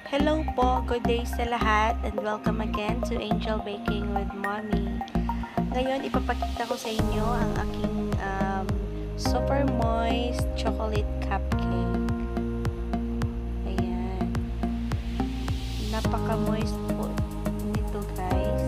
Hello po, good day sa lahat and welcome again to Angel Baking with Mommy. Ngayon, ipapakita ko sa inyo ang aking super moist chocolate cupcake. Ayan. Napaka-moist po nito, guys.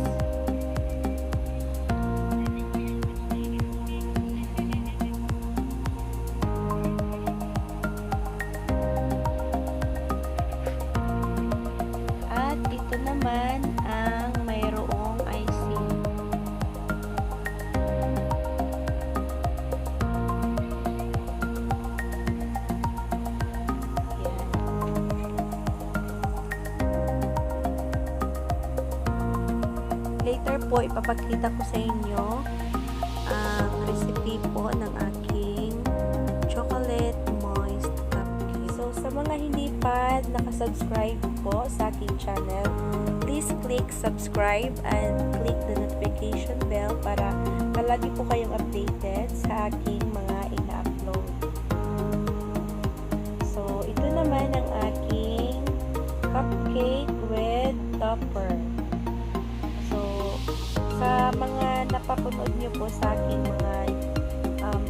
At ito naman ang mayroong icing. Yan. Later po, ipapakita ko sa inyo ang recipe po ng aking chocolate moist cupcake. So, sa mga hindi pa nakasubscribe po sa aking channel, please click subscribe and click the notification bell para palagi po kayong updated sa aking mga ina-upload. So, ito naman ang aking cupcake with topper. So, sa mga napapanood nyo po sa aking mga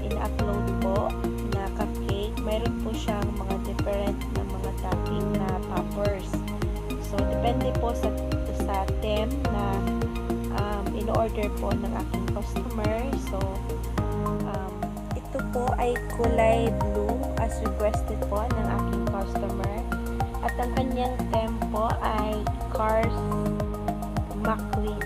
ina-upload po na cupcake, mayroon po siyang mga different na mga topping na toppers. So, depende po sa theme na in-order po ng aking customer. So, ito po ay kulay blue as requested po ng aking customer. At ang kanyang theme po ay Cars McQueen.